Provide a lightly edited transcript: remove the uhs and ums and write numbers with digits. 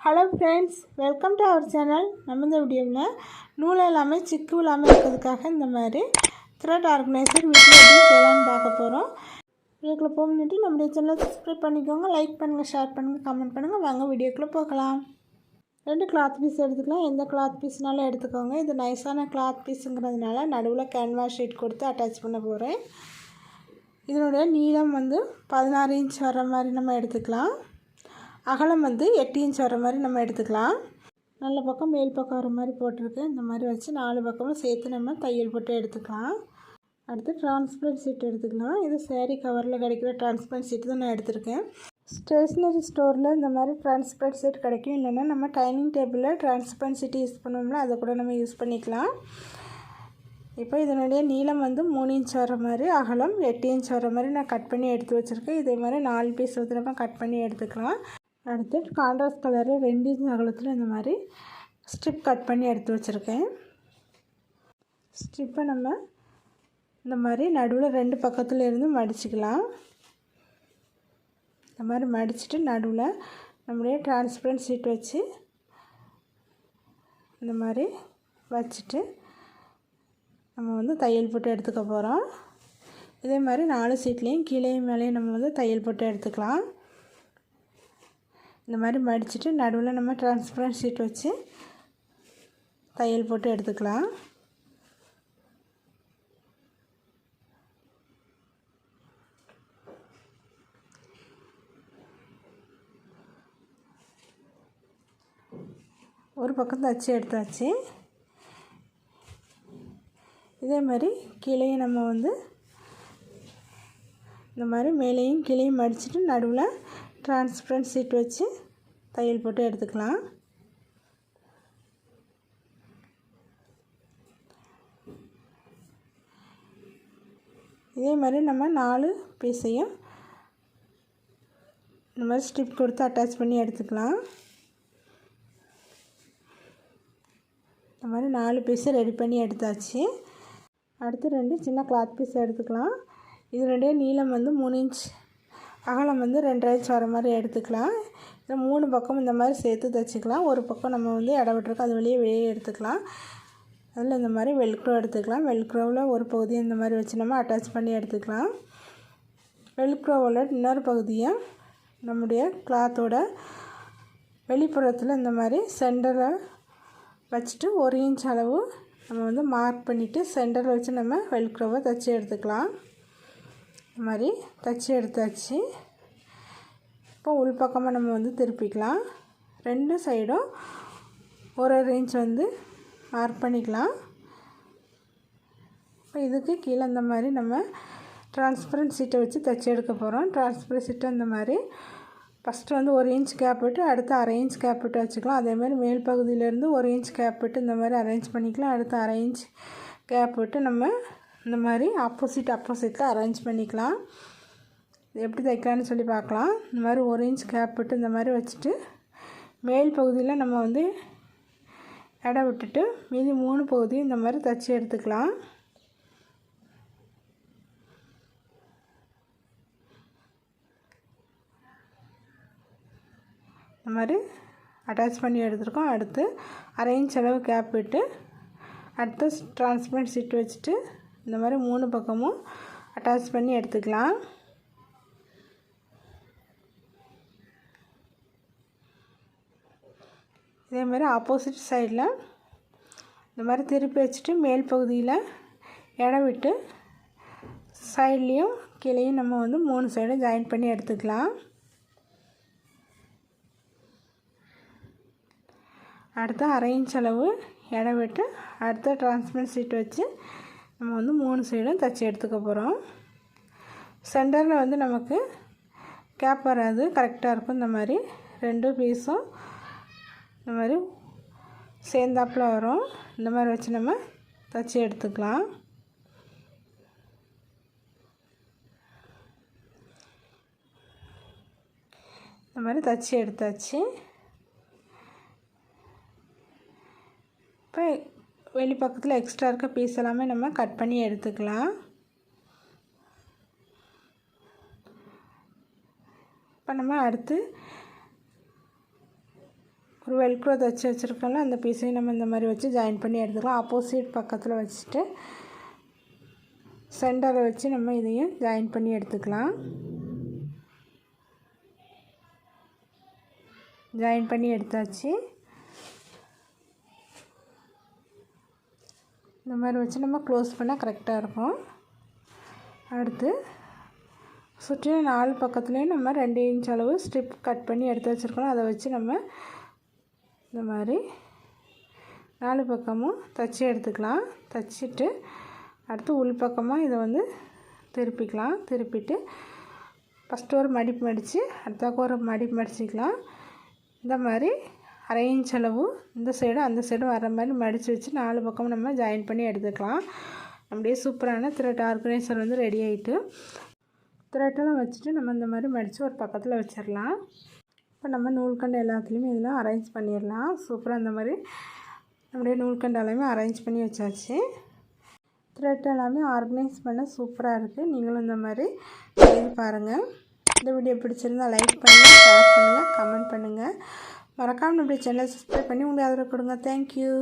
Hello friends, welcome to our channel. நம்ம இந்த வீடியோவில் நூல் இல்லாமல் சிக்கு இல்லாமல் இருக்கிறதுக்காக இந்த மாதிரி த்ரெட் ஆர்கனைசர் வீட்டில் எப்படி செய்யலான்னு பார்க்க போகிறோம். வீடியோக்குள்ளே போக முன்னாடி நம்முடைய சேனலை சப்ஸ்கிரைப் பண்ணிக்கோங்க, லைக் பண்ணுங்கள், ஷேர் பண்ணுங்கள், கமெண்ட் பண்ணுங்கள். வாங்க வீடியோக்குள்ளே போகலாம். 2 கிளாத் பீஸ் எடுத்துக்கலாம். எந்த கிளாத் பீஸ்னாலும் எடுத்துக்கோங்க. இது நைஸான கிளாத் பீஸுங்கிறதுனால நடுவில் கேன்வாஸ் ஷீட் கொடுத்து அட்டாச் பண்ண போகிறேன். இதனுடைய நீளம் 16 இன்ச் வர மாதிரி நம்ம எடுத்துக்கலாம். அகலம் 8 இன்ச் வர மாதிரி நம்ம எடுத்துக்கலாம். நல்ல பக்கம் மேல் பக்கம் வர மாதிரி போட்டிருக்கேன். இந்த மாதிரி வச்சு 4 பக்கமும் சேர்த்து நம்ம தையல் போட்டு எடுத்துக்கலாம். அடுத்து டிரான்ஸ்பரண்ட் ஷீட் எடுத்துக்கலாம். இது சேரீ கவரில் கிடைக்கிற டிரான்ஸ்பரண்ட் ஷீட் தான் நான் எடுத்திருக்கேன். ஸ்டேஷ்னரி ஸ்டோரில் இந்த மாதிரி டிரான்ஸ்பரண்ட் ஷீட் கிடைக்கும். இல்லைன்னா நம்ம டைனிங் டேபிளில் டிரான்ஸ்பரண்ட் ஷீட் யூஸ் பண்ணுவோம்ல, அதை கூட நம்ம யூஸ் பண்ணிக்கலாம். இப்போ இதனுடைய நீளம் 3 இன்ச் வர மாதிரி, அகலம் 8 இன்ச் வர மாதிரி நான் கட் பண்ணி எடுத்து வச்சுருக்கேன். இதே மாதிரி 4 பீஸ் நம்ம கட் பண்ணி எடுத்துக்கலாம். அடுத்து கான்ட்ராஸ்ட் கலரில் 2 இன்ச் அகலத்தில் இந்த மாதிரி ஸ்ட்ரிப் கட் பண்ணி எடுத்து வச்சுருக்கேன். ஸ்ட்ரிப்பை நம்ம இந்த மாதிரி நடுவில் 2 பக்கத்தில் இருந்து மடிச்சுக்கலாம். இந்த மாதிரி மடிச்சுட்டு நடுவில் நம்மளுடைய டிரான்ஸ்பரண்ட் ஷீட் வச்சு இந்த மாதிரி வச்சுட்டு நம்ம தையல் போட்டு எடுத்துக்க போகிறோம். இதே மாதிரி 4 ஷீட்லேயும் கீழேயும் மேலேயும் நம்ம தையல் போட்டு எடுத்துக்கலாம். இந்த மாதிரி மடிச்சுட்டு நடுவில் நம்ம டிரான்ஸ்பரண்ட் ஷீட் வச்சு தையல் போட்டு எடுத்துக்கலாம். ஒரு பக்கம் தச்சு எடுத்தாச்சு. இதே மாதிரி கீழேயும் நம்ம இந்த மாதிரி மேலேயும் கீழேயும் மடிச்சுட்டு நடுவில் டிரான்ஸ்பரண்ட் ஷீட் வச்சு தையல் போட்டு எடுத்துக்கலாம். இதே மாதிரி நம்ம 4 பீஸையும் இந்த மாதிரி ஸ்ட்ரிப் கொடுத்து அட்டாச் பண்ணி எடுத்துக்கலாம். இந்த மாதிரி 4 பீஸை ரெடி பண்ணி எடுத்தாச்சு. அடுத்து 2 சின்ன கிளாத் பீஸ் எடுத்துக்கலாம். இதனுடைய நீளம் 3 இன்ச், அகலம் 2.5 இன்ச் வர மாதிரி எடுத்துக்கலாம். இதை 3 பக்கம் இந்த மாதிரி சேர்த்து தைச்சிக்கலாம். ஒரு பக்கம் நம்ம இடம் விட்டுருக்கோம், அது வெளியே எடுத்துக்கலாம். அதில் இந்த மாதிரி வெல்க்ரோ எடுத்துக்கலாம். வெல்க்ரோவில் ஒரு பகுதியை இந்த மாதிரி வச்சு நம்ம அட்டாச் பண்ணி எடுத்துக்கலாம். வெல்க்ரோவில் இன்னொரு பகுதியை நம்முடைய கிளாத்தோட வெளிப்புறத்தில் இந்த மாதிரி சென்டரில் வச்சுட்டு 1 இன்ச் அளவு நம்ம மார்க் பண்ணிவிட்டு சென்டரில் வச்சு நம்ம வெல்க்ரோவை தைச்சி எடுத்துக்கலாம். இந்த மாதிரி தைச்சி எடுத்தாச்சு. இப்போ உள்பக்கமாக நம்ம திருப்பிக்கலாம். 2 சைடும் 1 இன்ச் மார்க் பண்ணிக்கலாம். இப்போ இதுக்கு கீழே இந்த மாதிரி நம்ம டிரான்ஸ்பரண்ட் ஷீட்டை வச்சு தைச்சி எடுக்க போகிறோம். டிரான்ஸ்பரண்ட் ஷீட்டை இந்த மாதிரி ஃபஸ்ட்டு 1 இன்ச் கேப் விட்டு அடுத்து 1/2 இன்ச் கேப் விட்டு வச்சுக்கலாம். அதேமாதிரி மேல் பகுதியிலேருந்து 1 இன்ச் கேப் விட்டு இந்த மாதிரி அரேஞ்ச் பண்ணிக்கலாம். அடுத்து 1/2 இன்ச் கேப் விட்டு நம்ம இந்த மாதிரி ஆப்போசிட்டில் அரேஞ்ச் பண்ணிக்கலாம். எப்படி தைக்கலான்னு சொல்லி பார்க்கலாம். இந்த மாதிரி 1 இன்ச் கேப் விட்டு இந்த மாதிரி வச்சுட்டு மேல் பகுதியில் நம்ம இடம் விட்டுட்டு மீதி 3 பகுதியும் இந்த மாதிரி தைச்சி எடுத்துக்கலாம். இந்த மாதிரி அட்டாச் பண்ணி எடுத்துருக்கோம். அடுத்து 1/2 இன்ச் அளவு கேப் விட்டு அடுத்து டிரான்ஸ்பரண்ட் ஷீட் வச்சுட்டு இந்த மாதிரி 3 பக்கமும் அட்டாச் பண்ணி எடுத்துக்கலாம். இதே மாதிரி ஆப்போசிட் சைடில் இந்த மாதிரி திருப்பி வச்சுட்டு மேல் பகுதியில் இடம் விட்டு சைட்லேயும் கீழேயும் நம்ம 3 சைடும் ஜாயின் பண்ணி எடுத்துக்கலாம். அடுத்து 1/2 இன்ச் அளவு இடம் விட்டு அடுத்த டிரான்ஸ்பரண்ட் ஷீட் வச்சு நம்ம 3 சைடும் தைச்சி எடுத்துக்க போகிறோம். சென்டரில் நமக்கு கேப் வராது, கரெக்டாக இருக்கும். இந்த மாதிரி 2 பீஸும் இந்த மாதிரி சேர்ந்தாப்பில் வரும். இந்த மாதிரி வச்சு நம்ம தைச்சி எடுத்துக்கலாம். இந்த மாதிரி தைச்சி எடுத்தாச்சு. இப்போ வெளி பக்கத்தில் எக்ஸ்ட்ரா இருக்க பீஸ் எல்லாமே நம்ம கட் பண்ணி எடுத்துக்கலாம். இப்போ நம்ம அடுத்து ஒரு வெல்க்ரோ தைச்சி வச்சுருக்கோம்ல அந்த பீஸையும் நம்ம இந்த மாதிரி வச்சு ஜாயின் பண்ணி எடுத்துக்கலாம். ஆப்போசிட் பக்கத்தில் வச்சுட்டு சென்டரை வச்சு நம்ம இதையும் ஜாயின் பண்ணி எடுத்துக்கலாம். ஜாயின் பண்ணி எடுத்தாச்சு. இந்த மாதிரி வச்சு நம்ம க்ளோஸ் பண்ணால் கரெக்டாக இருக்கும். அடுத்து சுற்றி 4 பக்கத்துலேயும் நம்ம 2 இன்ச் அளவு ஸ்ட்ரிப் கட் பண்ணி எடுத்து வச்சுருக்கோம். அதை வச்சு நம்ம இந்த மாதிரி 4 பக்கமும் தைச்சி எடுத்துக்கலாம். தைச்சிட்டு அடுத்து உள் பக்கமாக இதை வந்து திருப்பிக்கலாம். திருப்பிட்டு ஃபஸ்ட்டு ஒரு மடிப்பு மடித்து அடுத்தாக்க ஒரு மடிப்பு மடிச்சிக்கலாம். இந்த மாதிரி 1/2 இன்ச் அளவு இந்த சைடும் அந்த சைடும் வர மாதிரி மடித்து வச்சு 4 பக்கமும் நம்ம ஜாயின் பண்ணி எடுத்துக்கலாம். அப்படியே சூப்பரான த்ரெட் ஆர்கனைசர் வந்து ரெடி ஆகிட்டு த்ரெட்டெல்லாம் வச்சுட்டு நம்ம இந்த மாதிரி மடித்து ஒரு பக்கத்தில் வச்சிடலாம். இப்போ நம்ம நூல்கண்டு எல்லாத்துலேயுமே இதெல்லாம் அரேஞ்ச் பண்ணிடலாம். சூப்பராக அந்த மாதிரி நம்முடைய நூல்கண்டு எல்லாமே அரேஞ்ச் பண்ணி வச்சாச்சு. த்ரெட் எல்லாமே ஆர்கனைஸ் பண்ண சூப்பராக இருக்குது. நீங்களும் இந்த மாதிரி செய்து பாருங்கள். இந்த வீடியோ பிடிச்சிருந்தால் லைக் பண்ணுங்கள், ஷேர் பண்ணுங்கள், கமெண்ட் பண்ணுங்கள். மறக்காமல் நம்முடைய சேனலை சப்ஸ்கிரைப் பண்ணி உங்களுக்கு ஆதரவு கொடுங்க. தேங்க்யூ.